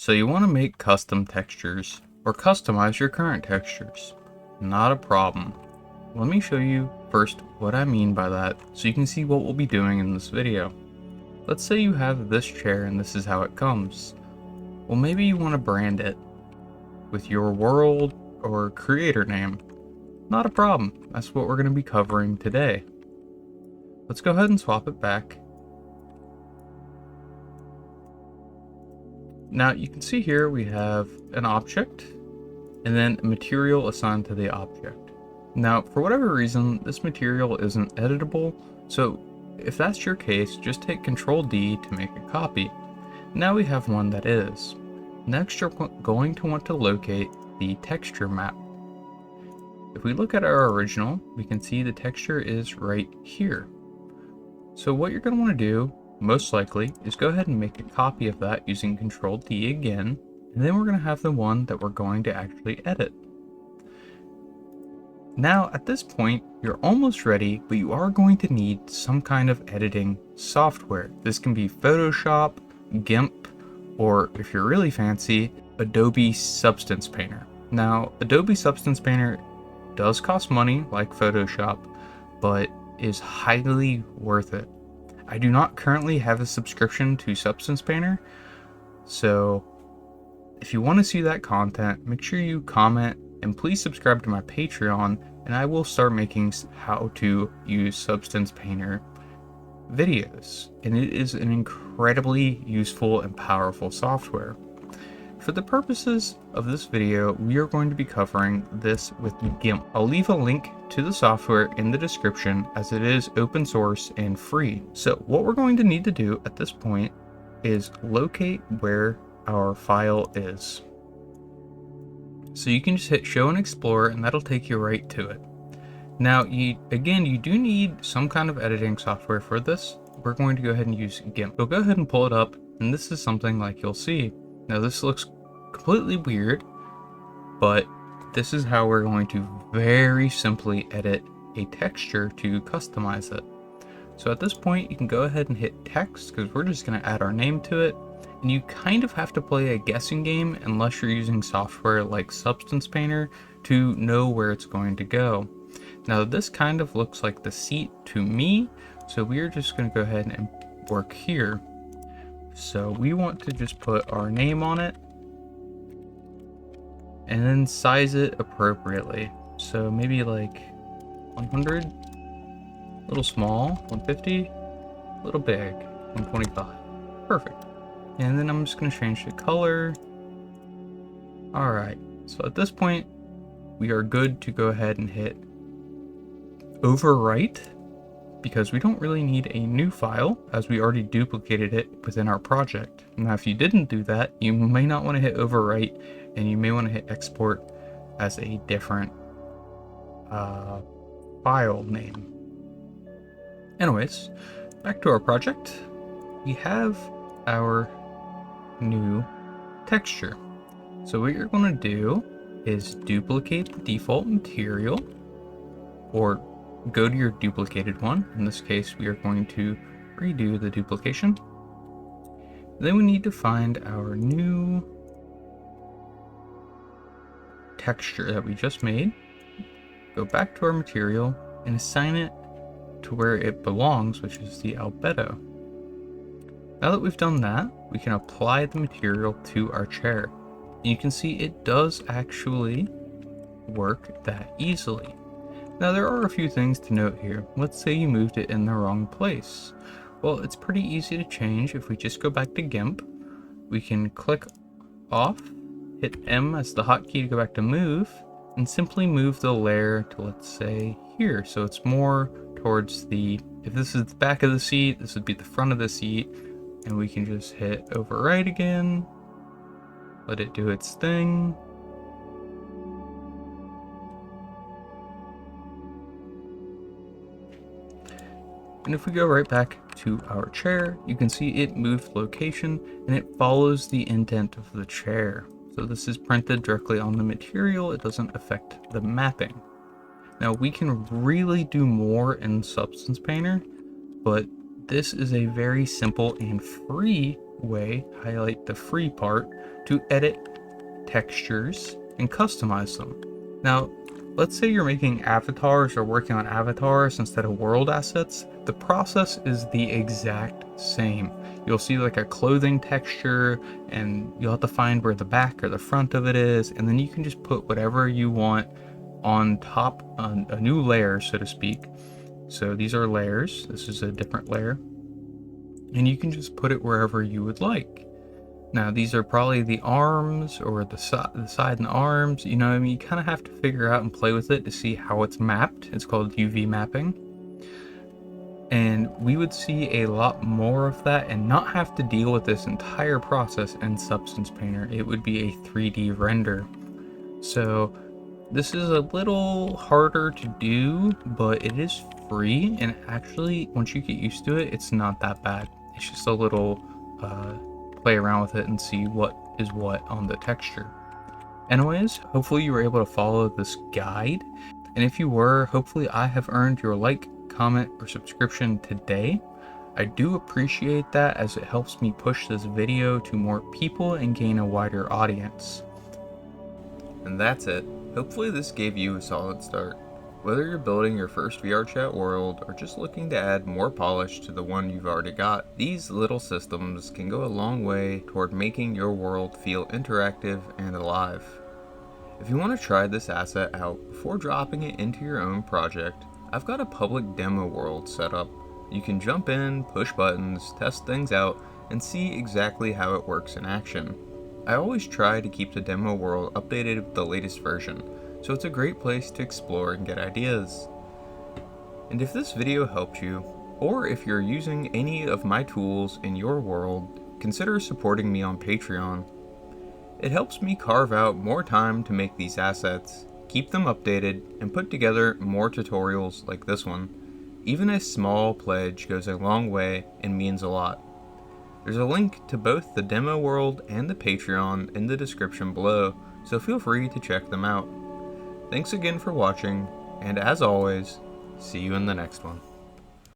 So you want to make custom textures or customize your current textures. Not a problem. Let me show you first what I mean by that so you can see what we'll be doing in this video. Let's say you have this chair and this is how it comes. Well, maybe you want to brand it with your world or creator name. Not a problem. That's what we're going to be covering today. Let's go ahead and swap it back. Now you can see here we have an object and then a material assigned to the object. Now for whatever reason this material isn't editable, so if that's your case, just take Ctrl D to make a copy. Now we have one that is. Next you're going to want to locate the texture map. If we look at our original, we can see the texture is right here. So what you're going to want to do most likely is go ahead and make a copy of that using Ctrl D again, and then we're going to have the one that we're going to actually edit. Now at this point you're almost ready, but you are going to need some kind of editing software. This can be Photoshop, GIMP, or if you're really fancy, Adobe Substance Painter. Now Adobe Substance Painter does cost money like Photoshop, but is highly worth it. I do not currently have a subscription to Substance Painter, so if you want to see that content, make sure you comment and please subscribe to my Patreon, and I will start making how to use Substance Painter videos, and it is an incredibly useful and powerful software. For the purposes of this video, we are going to be covering this with GIMP. I'll leave a link to the software in the description as it is open source and free. So what we're going to need to do at this point is locate where our file is. So you can just hit show and explore and that'll take you right to it. Now you do need some kind of editing software for this. We're going to go ahead and use GIMP. So go ahead and pull it up, and this is something like you'll see. Now this looks completely weird, but this is how we're going to very simply edit a texture to customize it. So at this point you can go ahead and hit text because we're just going to add our name to it, and you kind of have to play a guessing game unless you're using software like Substance Painter to know where it's going to go. Now this kind of looks like the seat to me, so we're just going to go ahead and work here. So we want to just put our name on it and then size it appropriately. So maybe like 100, a little small, 150, a little big, 125. Perfect. And then I'm just going to change the color. Alright, so at this point we are good to go ahead and hit overwrite, because we don't really need a new file as we already duplicated it within our project. Now if you didn't do that, you may not want to hit overwrite, and you may want to hit export as a different file name. Anyways, back to our project. We have our new texture. So what you're going to do is duplicate the default material, or go to your duplicated one. In this case, we are going to redo the duplication. Then we need to find our new texture that we just made. Go back to our material and assign it to where it belongs, which is the albedo. Now that we've done that, we can apply the material to our chair. And you can see it does actually work that easily. Now there are a few things to note here. Let's say you moved it in the wrong place. Well, it's pretty easy to change. If we just go back to GIMP, we can click off, hit M as the hotkey to go back to move, and simply move the layer to, let's say, here. So it's more towards the, if this is the back of the seat, this would be the front of the seat, and we can just hit overwrite again, let it do its thing. And if we go right back to our chair, you can see it moved location and it follows the indent of the chair. So this is printed directly on the material. It doesn't affect the mapping. Now we can really do more in Substance Painter, but this is a very simple and free way, highlight the free part to edit textures and customize them. Now, let's say you're making avatars or working on avatars instead of world assets. The process is the exact same. You'll see like a clothing texture, and you'll have to find where the back or the front of it is, and then you can just put whatever you want on top, on a new layer, so to speak. So these are layers. This is a different layer, and you can just put it wherever you would like. Now these are probably the arms, or the side and the arms, you know what I mean? You kind of have to figure out and play with it to see how it's mapped. It's called UV mapping. And we would see a lot more of that and not have to deal with this entire process in Substance Painter. It would be a 3D render. So this is a little harder to do, but it is free, and actually once you get used to it, it's not that bad. It's just a little play around with it and see what is what on the texture. Anyways, hopefully you were able to follow this guide, and if you were, hopefully I have earned your like, comment, or subscription today. I do appreciate that, as it helps me push this video to more people and gain a wider audience. And that's it. Hopefully this gave you a solid start. Whether you're building your first VRChat world or just looking to add more polish to the one you've already got, these little systems can go a long way toward making your world feel interactive and alive. If you want to try this asset out before dropping it into your own project, I've got a public demo world set up. You can jump in, push buttons, test things out, and see exactly how it works in action. I always try to keep the demo world updated with the latest version, so it's a great place to explore and get ideas. And if this video helped you, or if you're using any of my tools in your world, consider supporting me on Patreon. It helps me carve out more time to make these assets, keep them updated, and put together more tutorials like this one. Even a small pledge goes a long way and means a lot. There's a link to both the demo world and the Patreon in the description below, so feel free to check them out. Thanks again for watching, and as always, see you in the next one.